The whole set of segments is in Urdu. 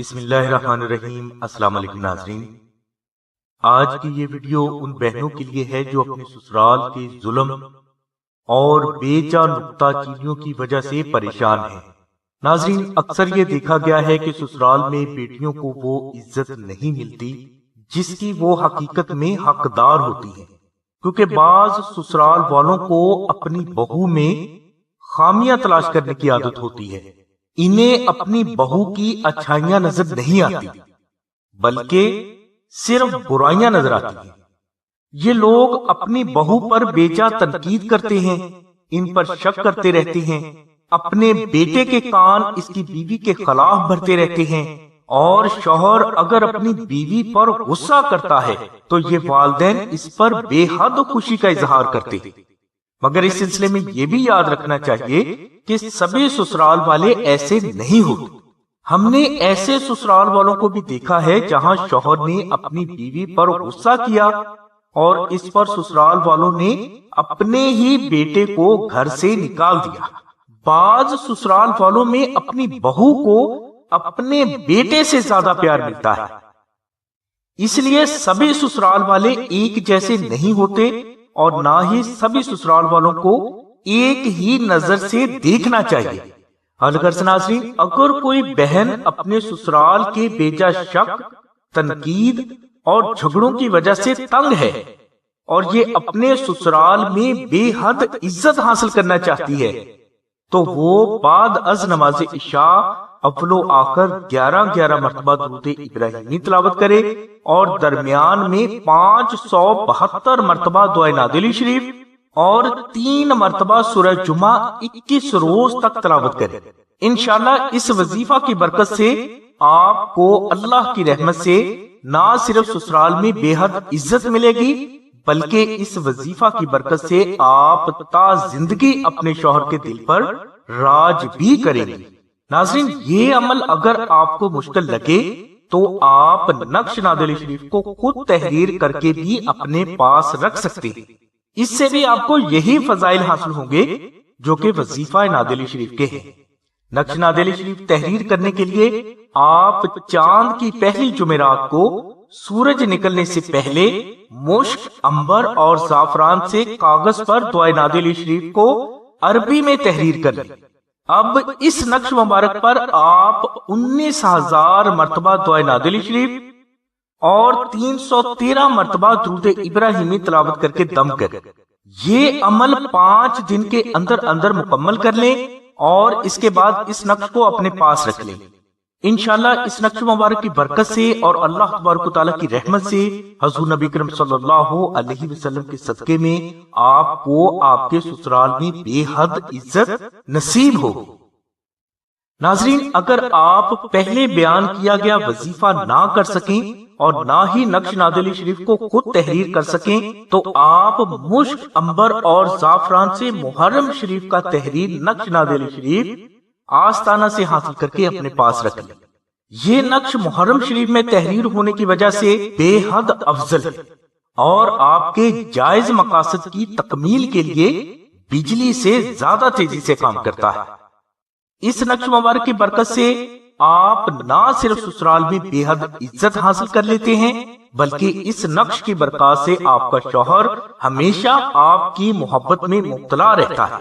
بسم اللہ الرحمن الرحیم۔ السلام علیکم ناظرین، آج کی یہ ویڈیو ان بہنوں کے لیے ہے جو اپنے سسرال کے ظلم اور بے جا نکتہ چینیوں کی وجہ سے پریشان ہیں۔ ناظرین، اکثر یہ دیکھا گیا ہے کہ سسرال میں بیٹیوں کو وہ عزت نہیں ملتی جس کی وہ حقیقت میں حقدار ہوتی ہیں، کیونکہ بعض سسرال والوں کو اپنی بہو میں خامیاں تلاش کرنے کی عادت ہوتی ہے۔ انہیں اپنی بہو کی اچھائیاں نظر نہیں آتی بلکہ صرف برائیاں نظر آتی ہیں۔ یہ لوگ اپنی بہو پر بے جا تنقید کرتے ہیں، ان پر شک کرتے رہتے ہیں، اپنے بیٹے کے کان اس کی بیوی کے خلاف بھرتے رہتے ہیں، اور شوہر اگر اپنی بیوی پر غصہ کرتا ہے تو یہ والدین اس پر بے حد خوشی کا اظہار کرتے ہیں۔ مگر اس سلسلے میں یہ بھی یاد رکھنا چاہیے کہ سبھی سسرال والے ایسے نہیں ہوتے۔ ہم نے ایسے سسرال والوں کو بھی دیکھا ہے جہاں شوہر نے اپنی بیوی پر غصہ کیا اور اس پر سسرال والوں نے اپنے ہی بیٹے کو گھر سے نکال دیا۔ بعض سسرال والوں میں اپنی بہو کو اپنے بیٹے سے زیادہ پیار ملتا ہے۔ اس لیے سبھی سسرال والے ایک جیسے نہیں ہوتے اور نہ ہی سبھی سسرال والوں کو ایک ہی نظر سے دیکھنا چاہیے۔ الغرض ناظرین، اگر کوئی بہن اپنے سسرال کے بے جا شک، تنقید اور جھگڑوں کی وجہ سے تنگ ہے اور یہ اپنے سسرال میں بے حد عزت حاصل کرنا چاہتی ہے تو وہ بعد از نماز عشاء اول و آخر 11 مرتبہ درود ابراہیمی تلاوت کرے اور درمیان میں 572 مرتبہ دعائے نادلی شریف اور 3 مرتبہ سورہ جمعہ 21 روز تک تلاوت کرے۔ انشاءاللہ اس وظیفہ کی برکت سے آپ کو اللہ کی رحمت سے نہ صرف سسرال میں بے حد عزت ملے گی بلکہ اس وظیفہ کی برکت سے آپ تا زندگی اپنے شوہر کے دل پر راج بھی کریں گے۔ ناظرین، یہ عمل اگر آپ کو مشکل لگے تو آپ نقش نادلی شریف کو خود تحریر کر کے بھی اپنے پاس رکھ سکتے ہیں۔ اس سے بھی آپ کو یہی فضائل حاصل ہوں گے جو کہ وظیفہ نادلی شریف کے ہیں۔ نقش نادلی شریف تحریر کرنے کے لیے آپ چاند کی پہلی جمعرات کو سورج نکلنے سے پہلے مشک، عنبر اور زعفران سے کاغذ پر دعائے نادلی شریف کو عربی میں تحریر کر لیں۔ اب اس نقش مبارک پر آپ 19,000 مرتبہ دعائے نادلی شریف اور 313 مرتبہ درود ابراہیمی تلاوت کر کے دم کریں۔ یہ عمل 5 دن کے اندر مکمل کر لیں اور اس کے بعد اس نقش کو اپنے پاس رکھ لیں۔ انشاءاللہ اس نقش مبارک کی برکت سے اور اللہ تبارک و تعالیٰ کی رحمت سے حضور نبی کریم صلی اللہ علیہ وسلم کے صدقے میں آپ کو آپ کے سسرال میں بے حد عزت نصیب ہو۔ ناظرین، اگر آپ پہلے بیان کیا گیا وظیفہ نہ کر سکیں اور نہ ہی نقش نادلی شریف کو خود تحریر کر سکیں تو آپ مشک، عنبر اور زعفران سے محرم شریف کا تحریر نقش نادلی شریف آستانہ سے حاصل کر کے اپنے پاس رکھ لیں۔ یہ نقش محرم شریف میں تحریر ہونے کی وجہ سے بے حد افضل ہے اور آپ کے جائز مقاصد کی تکمیل کے لیے بجلی سے زیادہ تیزی سے کام کرتا ہے۔ اس نقش مبارک کی برکت سے آپ نہ صرف سسرال میں بے حد عزت حاصل کر لیتے ہیں بلکہ اس نقش کی برکات سے آپ کا شوہر ہمیشہ آپ کی محبت میں مبتلا رہتا ہے۔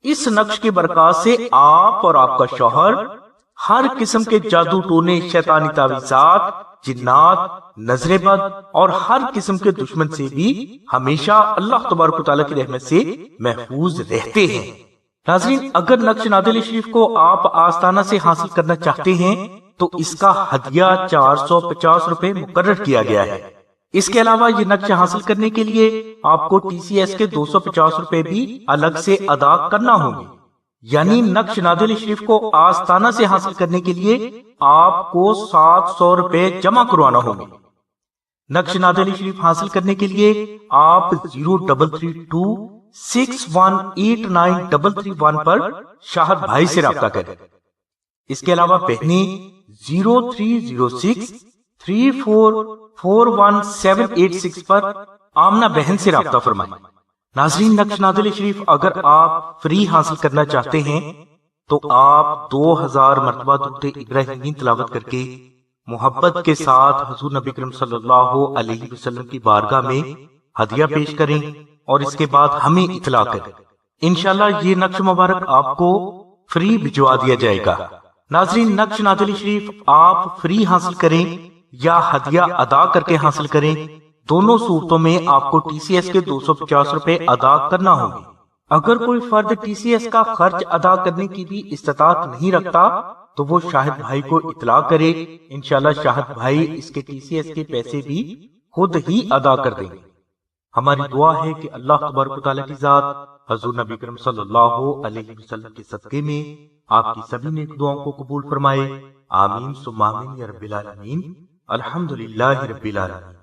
اس نقش کی برکات سے آپ اور آپ کا شوہر ہر قسم کے جادو ٹونے، شیطانی تعویذات، جنات، نظر بد اور ہر قسم کے دشمن سے بھی ہمیشہ اللہ تبارک و تعالیٰ کی رحمت سے محفوظ رہتے ہیں۔ ناظرین، اگر نقش نادلی شریف کو آپ آستانہ سے حاصل کرنا چاہتے ہیں تو اس کا ہدیہ 450 روپے مقرر کیا گیا ہے۔ اس کے علاوہ یہ نقش حاصل کرنے کے لیے آپ کو ٹی سی ایس کے 250 روپے بھی الگ سے ادا کرنا ہوں گے، یعنی نقش نادلی شریف کو آستانہ سے حاصل کرنے کے لیے آپ کو 700 روپے جمع کروانا ہوں گے۔ نقش نادلی شریف حاصل کرنے کے لیے آپ 0332618933 پر شاہد بھائی سے رابطہ کریں۔ اس کے علاوہ بہنیں 030634418786 پر آمنہ بہن سے رابطہ فرمائیں۔ ناظرین، نقش نادلی شریف اگر آپ فری حاصل کرنا چاہتے ہیں تو آپ 2000 مرتبہ درود ابراہیمی تلاوت کر کے محبت کے ساتھ حضور نبی کریم صلی اللہ علیہ وسلم کی بارگاہ میں ہدیہ پیش کریں اور اس کے بعد ہمیں اطلاع کریں. انشاءاللہ یہ نقش مبارک آپ کو فری بھجوا دیا جائے گا. ناظرین، نقش نادلی شریف آپ فری حاصل کریں یا ہدیہ ادا کر کے حاصل کریں، دونوں صورتوں میں آپ کو ٹی سی ایس کے 250 روپے ادا کرنا ہوگی. اگر کوئی فرد ٹی سی ایس کا خرچ ادا کرنے کی بھی استطاعت نہیں رکھتا تو وہ شاہد بھائی کو اطلاع کرے. انشاءاللہ شاہد بھائی اس کے ٹی سی ایس کے پیسے بھی خود ہی ادا کر دیں گے. ہماری دعا ہے کہ اللہ تبارک و تعالیٰ کی ذات حضور نبی کریم صلی اللہ علیہ وسلم کے صدقے میں آپ کی سبھی نیک دعاؤں کو قبول فرمائے. آمین ثم آمین یا رب العالمین. الحمدللہ رب العالمین.